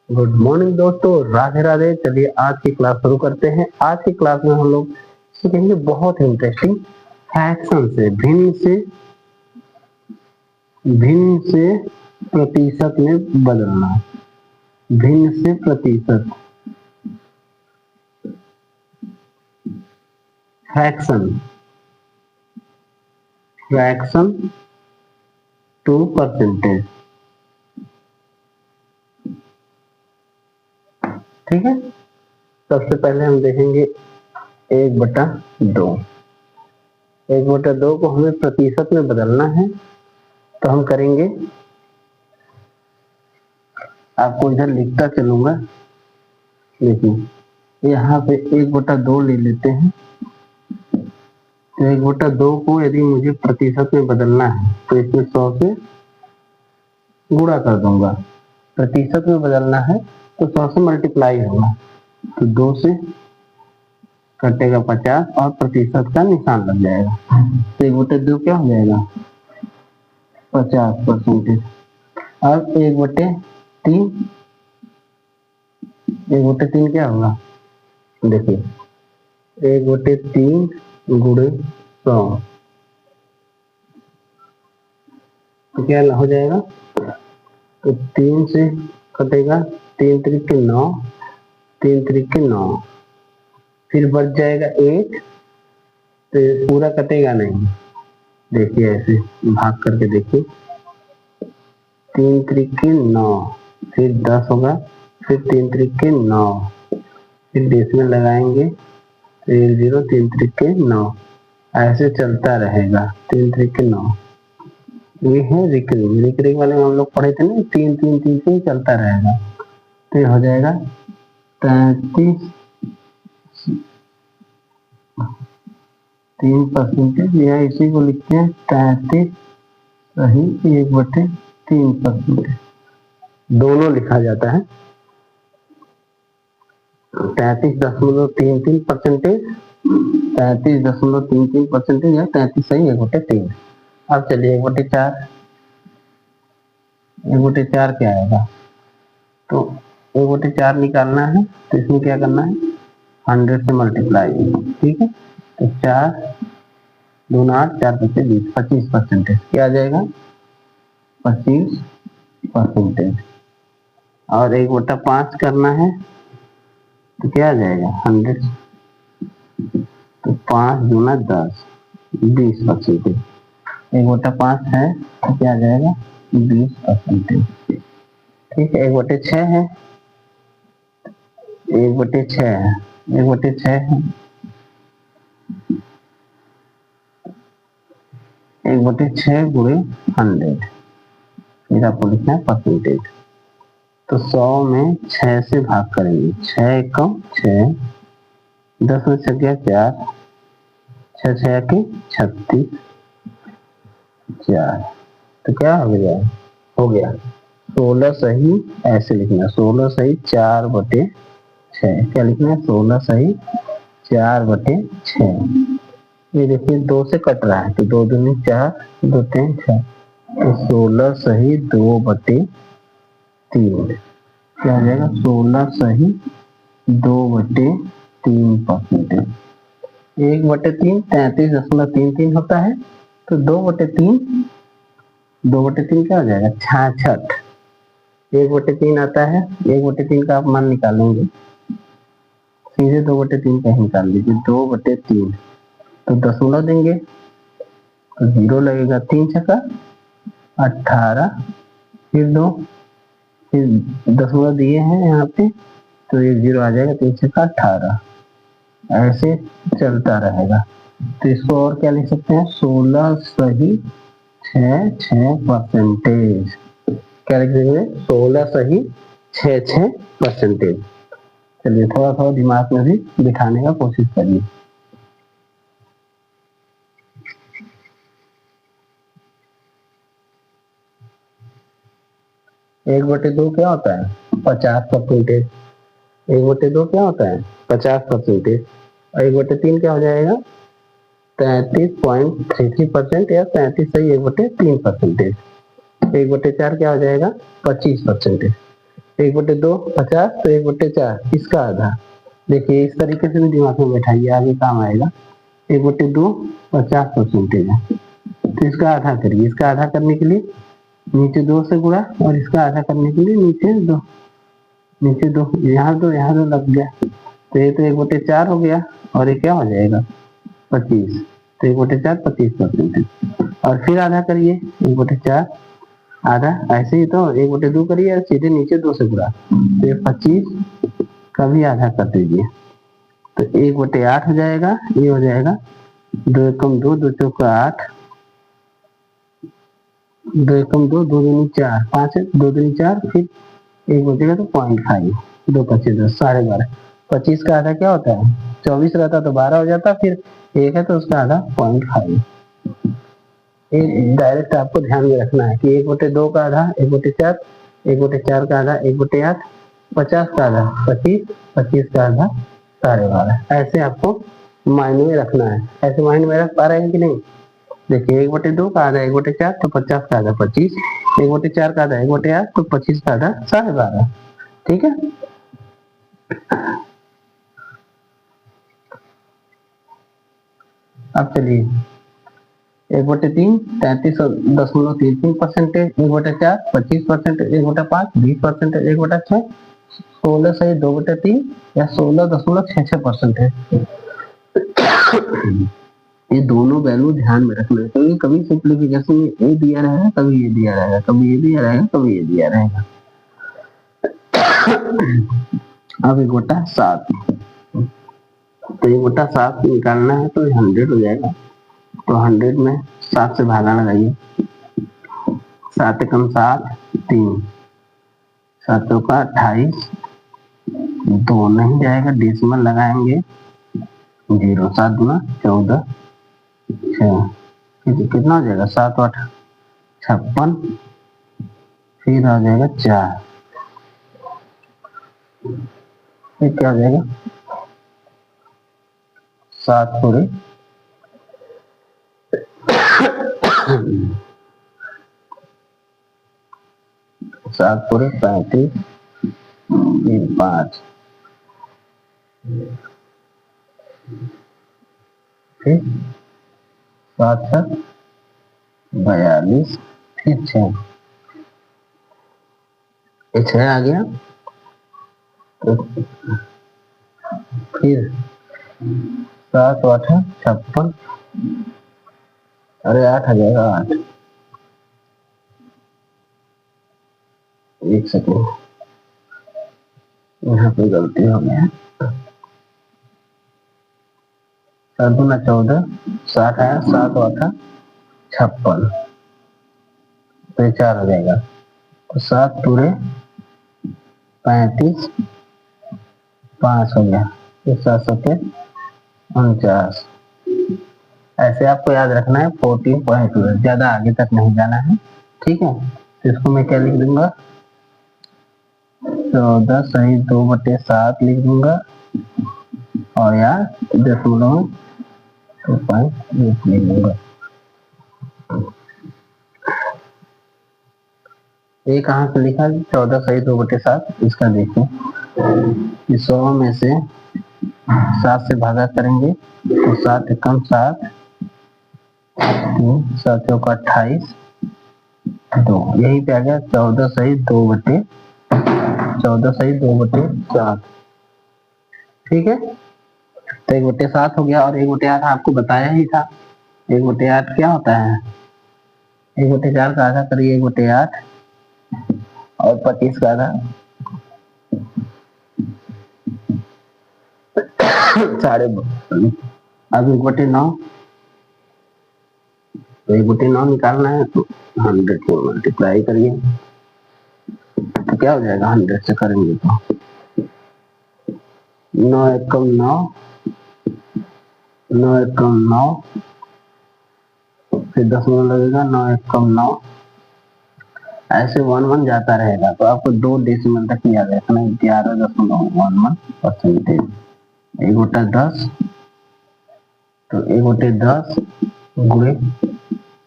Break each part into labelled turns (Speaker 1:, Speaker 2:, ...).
Speaker 1: Good morning दोस्तों, राधे राधे। चलिए आज की क्लास शुरू करते हैं। आज की क्लास में हम लोग सीखेंगे बहुत इंटरेस्टिंग फ्रैक्शन से भिन्न से प्रतिशत में बदलना। भिन्न से प्रतिशत फ्रैक्शन फ्रैक्शन टू परसेंटेज। ठीक है, सबसे पहले हम देखेंगे 1/2। 1/2 को हमें प्रतिशत में बदलना है, तो हम करेंगे, आपको इधर लिखता चलूंगा। देखिए यहाँ पे 1/2 ले लेते हैं। तो 1/2 को यदि मुझे प्रतिशत में बदलना है तो इसमें 100 से गुणा कर दूंगा। प्रतिशत में बदलना है तो 100 से मल्टीप्लाई होगा, तो 2 से कटेगा 50 और प्रतिशत का निशान लग जाएगा। तो 1/2 क्या हो जाएगा? 50%। अब 1/3 1/3 क्या होगा? देखिए 1/3 गुणे 100 तो क्या हो जाएगा? तो 3 से कटेगा, 3 त्रिक 9, 3 त्रिक 9, फिर बच जाएगा 1, तो पूरा कटेगा नहीं। देखिए ऐसे भाग करके देखिए, 3 त्रिक 9, फिर 10 होगा, फिर 3 त्रिक 9, फिर डेसिमल लगाएंगे तो 1 0, 3 त्रिक 9, ऐसे चलता रहेगा। 3 त्रिक 9 ये है रिकरिंग वाले में हम लोग पढ़े थे ना, 3 3 3 से चलता रहेगा। तो ये हो जाएगा 33.3%, या इसी को लिखते हैं 33.1/3%। दोनों लिखा जाता है 33.33%, 33.33% या 33.1/3। अब चलिए 1/4। 1/4 क्या आएगा? तो 1/4 निकालना है तो इसमें क्या करना है? 100 से मल्टीप्लाई। ठीक है, तो 4 2 8 4 5 20, 25%। क्या आ जाएगा? 25%। और 1/5 करना है तो क्या आ जाएगा? 100। तो 5 दूना 10, 20%। 1/5 है तो क्या आ जाएगा? 20%। ठीक है, 1/6 है, 1/6 है, 1/6 है, 1/6 गुणे 100, फिर आपको लिखना है परसेंटेज। तो 100 में 6 से भाग करेंगे, 6 एकम 6, 10 में 6 गया 4, 6 6 के 36, 4। तो क्या हो गया? 16 सही। ऐसे लिखना 16 सही 4/6। क्या लिखना है? 16 सही 4/6। ये देखिए 2 से कट रहा है तो 2 दूनी 4, 2 3 6, तो 16 सही 2/3। क्या हो जाएगा? 16 सही 2/3%। 1/3 33.33 होता है, तो 2/3 क्या हो जाएगा? 66। 1/3 आता है, 1/3 का आप मान निकालेंगे, सीधे 2/3 का ही निकाल लीजिए। 2/3 तो दशमलव देंगे तो 0 लगेगा, 3 छक्का 18, फिर 2, फिर दशमलव दिए हैं यहाँ पे तो 1 0 आ जाएगा, 3 छक्का 18। ऐसे चलता रहेगा। तो इसको और क्या लिख सकते हैं? 16 सही 6%। क्या लिख देंगे? 16 सही 6%। चलिए थोड़ा थोड़ा दिमाग में भी बिठाने का कोशिश करिए। 1/2 क्या होता है? 50%। 1/2 क्या होता है? 50%। और 1/3 क्या हो जाएगा? 33.33% या 33 सही 1/3%। 1/4 क्या हो जाएगा? 25%। 1/2 50, तो 1/4 इसका आधा। देखिए इस तरीके से भी दिमाग में बैठाइए, आगे काम आएगा। 1/2 50% है, तो इसका आधा करिए। इसका आधा करने के लिए नीचे 2 से गुणा, और इसका आधा करने के लिए नीचे 2, नीचे 2, यहाँ 2, यहाँ 2 लग गया, तो ये तो 1/4 हो गया, और ये क्या हो जाएगा 25, तो 1/4 25%। और फिर आधा करिए 1/4 आधा, ऐसे ही तो 1/2 करिए और सीधे नीचे 2 से गुणा, तो ये 25 का भी आधा कर दीजिए, तो 1/8 हो जाएगा। ये हो जाएगा 2 एकम 2, 2 चौका 8, 2 एकम 2, 2 दूनी 4, 5 है, 2 दूनी 4, फिर 1 बचेगा तो 0.5, 2 पच्चीस 10, 12.5। 25 का आधा क्या होता है, 24 रहता तो 12 हो जाता, फिर 1 है तो उसका आधा 0.5। ये डायरेक्ट आपको ध्यान में रखना है कि 1/2 का आधा 1/4, 1/4 का आधा 1/8, 50 का आधा 25, 25 का आधा 12.5। ऐसे आपको माइंड में रखना है। ऐसे माइंड में रख पा रहे हैं कि नहीं? देखिए 1/2 का आधा 1/4, तो 50 का आधा 25, 1/4 का आधा 1/8, तो 25 का आधा 12.5। ठीक है, अब चलिए 1/3 33.33%, 1/4 25%, 1/5 20%, 1/6 16 सही 2/3 या 16.66% है। ये दोनों वैल्यू ध्यान में रखना है, क्योंकि कभी सिंप्लीफिकेशन में ये दिया रहेगा, कभी ये दिया रहेगा, कभी ये दिया रहेगा, कभी ये दिया रहेगा। अब 1/7, तो 1/7 निकालना है तो 100 हो जाएगा, तो 100 में 7 से भागा लगाइए, 7 एकम 7, 3, 7 चौका 28, 2 नहीं जाएगा, डेसिमल लगाएंगे 0, 7 दूना 14, 6, कितना हो जाएगा 7 8 56, फिर आ जाएगा 4, फिर क्या हो जाएगा 7 पूरे 7 पूरे 35, फिर 5, फिर 7 7 42, फिर 6, 6 आ गया, तो फिर 7 8 56, अरे 8 आ जाएगा 8, एक सेकेंड, यहाँ पे गलती हो गया, 7 दूना 14, 60 आया, 7 8 56, तो 4 हो जाएगा, तो 7 पूरे 35, 5 हो गया, फिर 7 7 49। ऐसे आपको याद रखना है 14.2, ज्यादा आगे तक नहीं जाना है। ठीक है, तो इसको मैं क्या लिख दूंगा 14 सही 2/7 लिख दूंगा, और यार 2.8 लिख दूंगा। ये कहाँ से लिखा 14 सही 2/7, इसका देखिए 100 में से 7 से भागा करेंगे तो 7 एकम 7, 7 चौका 28, 2, यही पे आ गया 14 सही 2/7। ठीक है, तो 1/7 हो गया, और 1/8 आपको बताया ही था। 1/8 क्या होता है, 1/4 का आधा करिए 1/8, और 25 का आधा 12.5, अब 1/9, तो 1/9 निकालना है तो 100 को मल्टीप्लाई करिए, तो क्या हो जाएगा 100 से करेंगे तो 9 एकम 9, 9 एकम 9, फिर 10 लगेगा 9 एकम 9, ऐसे 1 1 जाता रहेगा, तो आपको 2 डेसिमल तक याद रखना है, 11.11%। 1/10, तो 1/10 गुणे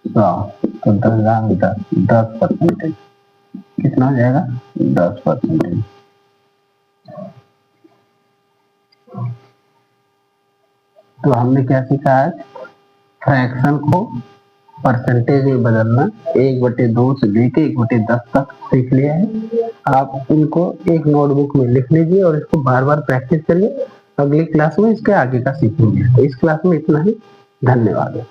Speaker 1: 100, तो 10 10%। कितना हो जाएगा 10%। तो हमने क्या सीखा आज, फ्रैक्शन को परसेंटेज में बदलना 1/2 से लेके 1/10 तक सीख लिया है। आप इनको एक नोटबुक में लिख लीजिए और इसको बार बार प्रैक्टिस करिए। अगली क्लास में इसके आगे का सीखेंगे। तो इस क्लास में इतना ही। धन्यवाद।